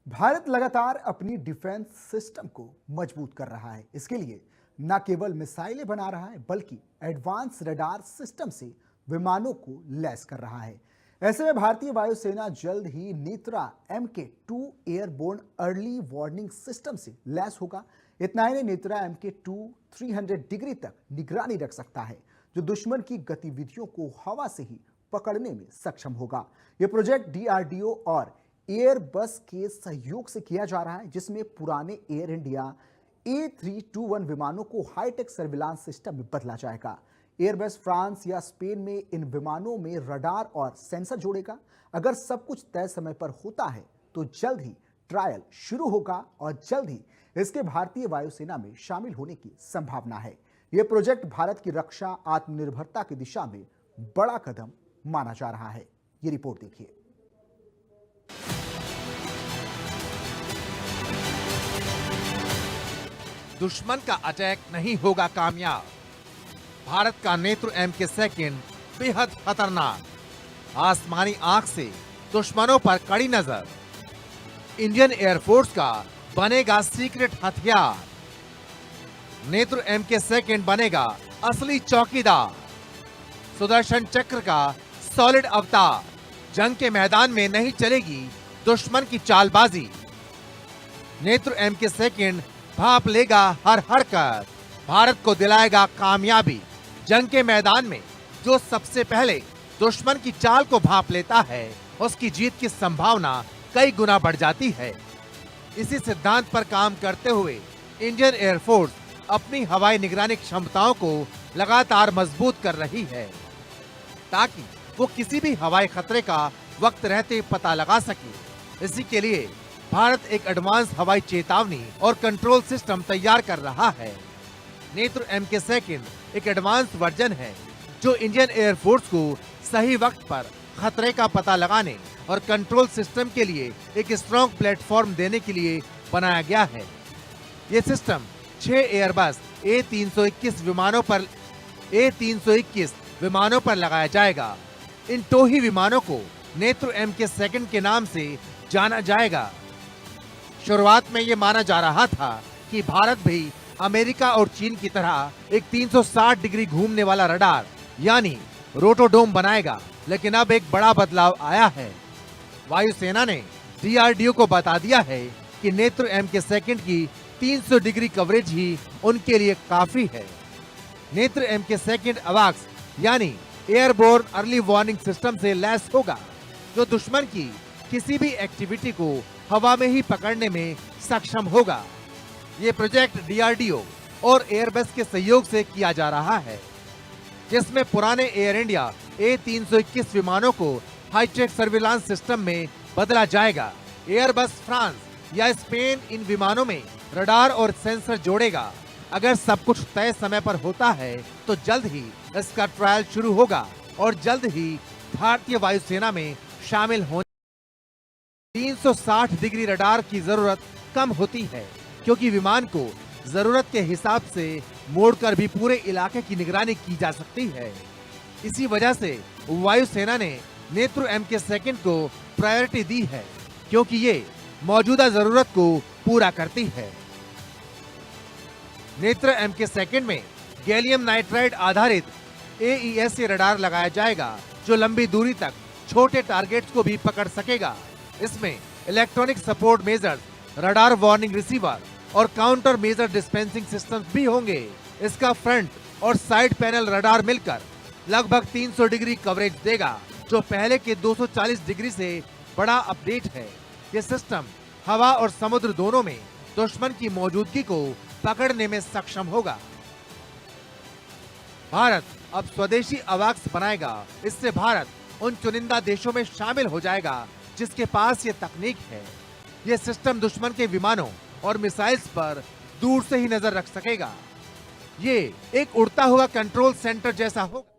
भारत लगातार अपनी defence system को मजबूत कर रहा है। इसके लिए न केवल मिसाइलें बना रहा है बल्कि एडवांस रडार सिस्टम से विमानों को लैस कर रहा है। ऐसे में भारतीय वायुसेना जल्द ही Netra MK2 airborne early warning system से लैस होगा। इतना ही नहीं, नेत्रा MK2 300 डिग्री तक निगरानी रख सकता है, जो दुश्मन की गतिविधियों को हवा से ही पकड़ने में सक्षम होगा। यह प्रोजेक्ट DRDO और एयरबस के सहयोग से किया जा रहा है, जिसमें पुराने एयर इंडिया A321 विमानों को हाईटेक सर्विलांस सिस्टम में बदला जाएगा। एयरबस फ्रांस या स्पेन में इन विमानों में रडार और सेंसर जोड़ेगा। अगर सब कुछ तय समय पर होता है तो जल्द ही ट्रायल शुरू होगा और जल्द ही इसके भारतीय वायुसेना में शामिल होने की संभावना है। यह प्रोजेक्ट भारत की रक्षा आत्मनिर्भरता की दिशा में बड़ा कदम माना जा रहा है। ये रिपोर्ट देखिए। दुश्मन का अटैक नहीं होगा कामयाब। भारत का नेत्र MK2 बेहद खतरनाक। आसमानी आंख से दुश्मनों पर कड़ी नजर। इंडियन एयरफोर्स का बनेगा सीक्रेट हथियार। नेत्र MK2 बनेगा असली चौकीदार। सुदर्शन चक्र का सॉलिड अवतार। जंग के मैदान में नहीं चलेगी दुश्मन की चालबाजी। नेत्र MK2 भांप लेगा हर हरकत। भारत को दिलाएगा कामयाबी। जंग के मैदान में जो सबसे पहले दुश्मन की चाल को भांप लेता है, उसकी जीत की संभावना कई गुना बढ़ जाती है। इसी सिद्धांत पर काम करते हुए इंडियन एयरफोर्स अपनी हवाई निगरानी क्षमताओं को लगातार मजबूत कर रही है, ताकि वो किसी भी हवाई खतरे का वक्त रहते पता लगा सके। इसी के लिए भारत एक एडवांस हवाई चेतावनी और कंट्रोल सिस्टम तैयार कर रहा है। नेत्र MK2 एक एडवांस वर्जन है, जो इंडियन एयरफोर्स को सही वक्त पर खतरे का पता लगाने और कंट्रोल सिस्टम के लिए एक स्ट्रॉन्ग प्लेटफॉर्म देने के लिए बनाया गया है। ये सिस्टम 6 एयरबस A321 विमानों पर लगाया जाएगा। इन टोही विमानों को नेत्र MK2 के नाम से जाना जाएगा। शुरुआत में ये माना जा रहा था कि भारत भी अमेरिका और चीन की तरह एक 360 डिग्री घूमने वाला रडार यानी रोटोडोम बनाएगा, लेकिन अब एक बड़ा बदलाव आया है। वायुसेना ने DRDO को बता दिया है कि नेत्र MK2 की 300 डिग्री कवरेज ही उनके लिए काफी है। नेत्र MK2 अवाक्स यानी एयरबोर्न अर्ली वार्निंग सिस्टम से लैस होगा, जो दुश्मन की किसी भी एक्टिविटी को हवा में ही पकड़ने में सक्षम होगा। ये प्रोजेक्ट DRDO और एयरबस के सहयोग से किया जा रहा है, जिसमें पुराने एयर इंडिया A321 विमानों को हाईटेक सर्विलांस सिस्टम में बदला जाएगा। एयरबस फ्रांस या स्पेन इन विमानों में रडार और सेंसर जोड़ेगा। अगर सब कुछ तय समय पर होता है तो जल्द ही इसका ट्रायल शुरू होगा और जल्द ही भारतीय वायुसेना में शामिल होने 360 डिग्री रडार की जरूरत कम होती है, क्योंकि विमान को जरूरत के हिसाब से मोड़कर भी पूरे इलाके की निगरानी की जा सकती है। इसी वजह से वायुसेना ने नेत्र MK2 को प्रायोरिटी दी है, क्योंकि ये मौजूदा जरूरत को पूरा करती है। नेत्र MK2 में गैलियम नाइट्राइड आधारित AES रडार लगाया जाएगा, जो लंबी दूरी तक छोटे टारगेट्स को भी पकड़ सकेगा। इसमें electronic support measures, radar warning receiver और काउंटर मेजर डिस्पेंसिंग सिस्टम्स भी होंगे। इसका फ्रंट और साइड पैनल रडार मिलकर लगभग 300 डिग्री कवरेज देगा, जो पहले के 240 डिग्री से बड़ा अपडेट है। ये सिस्टम हवा और समुद्र दोनों में दुश्मन की मौजूदगी को पकड़ने में सक्षम होगा। भारत अब स्वदेशी अवाक्स बनाएगा। इससे भारत उन चुनिंदा देशों में शामिल हो जाएगा जिसके पास ये तकनीक है। ये सिस्टम दुश्मन के विमानों और मिसाइल्स पर दूर से ही नजर रख सकेगा। ये एक उड़ता हुआ कंट्रोल सेंटर जैसा होगा।